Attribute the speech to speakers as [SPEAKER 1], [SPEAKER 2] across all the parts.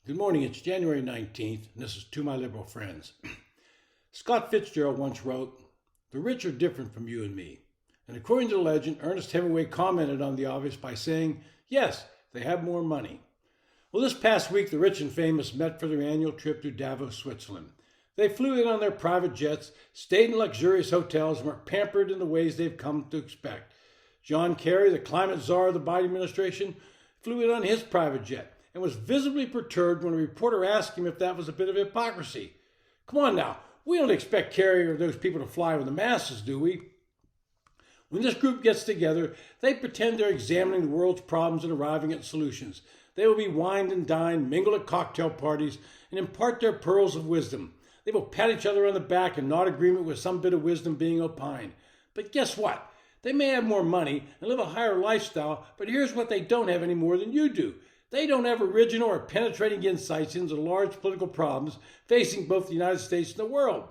[SPEAKER 1] Good morning, it's January 19th, and this is To My Liberal Friends. Scott Fitzgerald once wrote, "The rich are different from you and me." And according to the legend, Ernest Hemingway commented on the obvious by saying, yes, they have more money. Well, this past week, the rich and famous met for their annual trip to Davos, Switzerland. They flew in on their private jets, stayed in luxurious hotels, and were pampered in the ways they've come to expect. John Kerry, the climate czar of the Biden administration, flew in on his private jet and was visibly perturbed when a reporter asked him if that was a bit of hypocrisy. Come on now, we don't expect Kerry or those people to fly with the masses, do we? When this group gets together, they pretend they're examining the world's problems and arriving at solutions. They will be wined and dined, mingle at cocktail parties, and impart their pearls of wisdom. They will pat each other on the back and nod agreement with some bit of wisdom being opined. But guess what? They may have more money and live a higher lifestyle, but here's what they don't have any more than you do. They don't have original or penetrating insights into the large political problems facing both the United States and the world.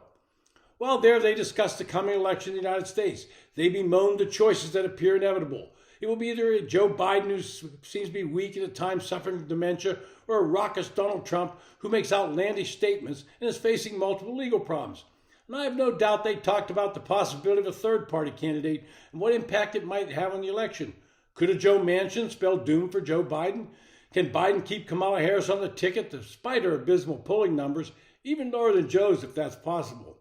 [SPEAKER 1] While there, they discuss the coming election in the United States. They bemoan the choices that appear inevitable. It will be either a Joe Biden who seems to be weak and at times suffering from dementia, or a raucous Donald Trump who makes outlandish statements and is facing multiple legal problems. And I have no doubt they talked about the possibility of a third-party candidate and what impact it might have on the election. Could a Joe Manchin spell doom for Joe Biden? Can Biden keep Kamala Harris on the ticket despite her abysmal polling numbers, even lower than Joe's if that's possible?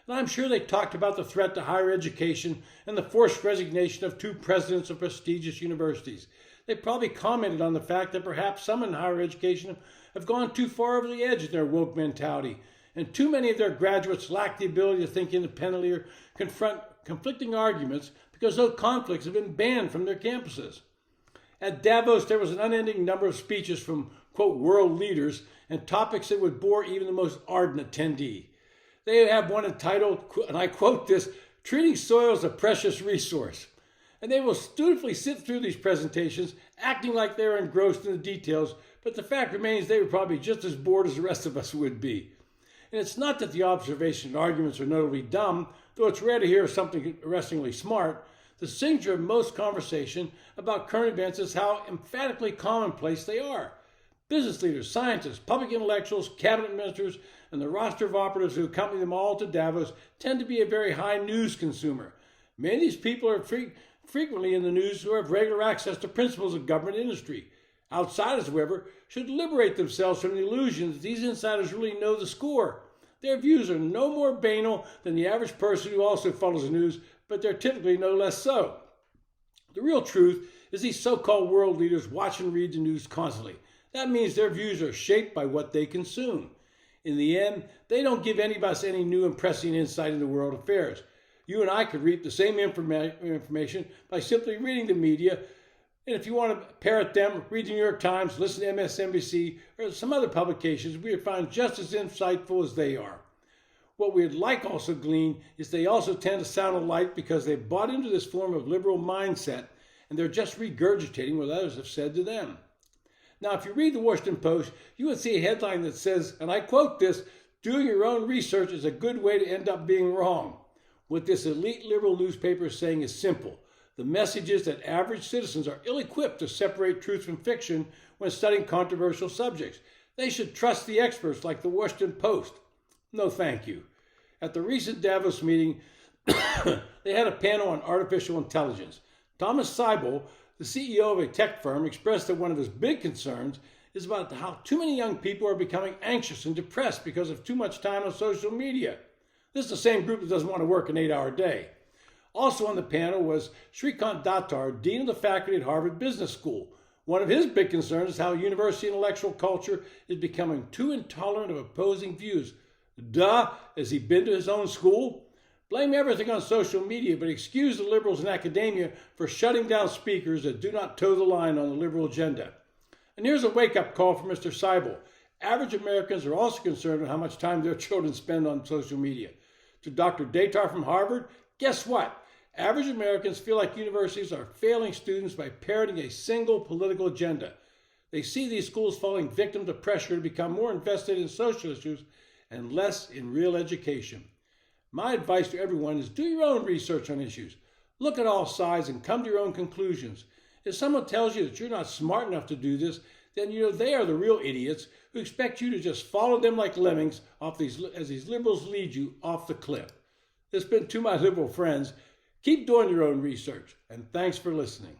[SPEAKER 1] And I'm sure they talked about the threat to higher education and the forced resignation of two presidents of prestigious universities. They probably commented on the fact that perhaps some in higher education have gone too far over the edge in their woke mentality, and too many of their graduates lack the ability to think independently or confront conflicting arguments because those conflicts have been banned from their campuses. At Davos, there was an unending number of speeches from, quote, world leaders and topics that would bore even the most ardent attendee. They have one entitled, and I quote this, "Treating Soil as a Precious Resource." And they will dutifully sit through these presentations, acting like they're engrossed in the details, but the fact remains they would probably be just as bored as the rest of us would be. And it's not that the observation and arguments are notably dumb, though it's rare to hear something arrestingly smart. The signature of most conversation about current events is how emphatically commonplace they are. Business leaders, scientists, public intellectuals, cabinet ministers, and the roster of operatives who accompany them all to Davos tend to be a very high news consumer. Many of these people are frequently in the news who have regular access to principles of government industry. Outsiders, however, should liberate themselves from the illusion that these insiders really know the score. Their views are no more banal than the average person who also follows the news, but they're typically no less so. The real truth is these so-called world leaders watch and read the news constantly. That means their views are shaped by what they consume. In the end, they don't give any of us any new and pressing insight into world affairs. You and I could reap the same information by simply reading the media. And if you want to parrot them, read the New York Times, listen to MSNBC, or some other publications, we would find just as insightful as they are. What we'd like also glean is they also tend to sound alike because they've bought into this form of liberal mindset and they're just regurgitating what others have said to them. Now, if you read the Washington Post, you would see a headline that says, and I quote this, "Doing your own research is a good way to end up being wrong." What this elite liberal newspaper is saying is simple. The message is that average citizens are ill-equipped to separate truth from fiction when studying controversial subjects. They should trust the experts like the Washington Post. No, thank you. At the recent Davos meeting, they had a panel on artificial intelligence. Thomas Seibel, the CEO of a tech firm, expressed that one of his big concerns is about how too many young people are becoming anxious and depressed because of too much time on social media. This is the same group that doesn't want to work an 8-hour day. Also on the panel was Srikant Datar, Dean of the Faculty at Harvard Business School. One of his big concerns is how university intellectual culture is becoming too intolerant of opposing views. Duh, has he been to his own school? Blame everything on social media, but excuse the liberals in academia for shutting down speakers that do not toe the line on the liberal agenda. And here's a wake-up call for Mr. Seibel. Average Americans are also concerned with how much time their children spend on social media. To Dr. Datar from Harvard, guess what? Average Americans feel like universities are failing students by parroting a single political agenda. They see these schools falling victim to pressure to become more invested in social issues and less in real education. My advice to everyone is do your own research on issues. Look at all sides and come to your own conclusions. If someone tells you that you're not smart enough to do this, then they are the real idiots who expect you to just follow them like lemmings as these liberals lead you off the cliff. This has been To My Liberal Friends. Keep doing your own research, and thanks for listening.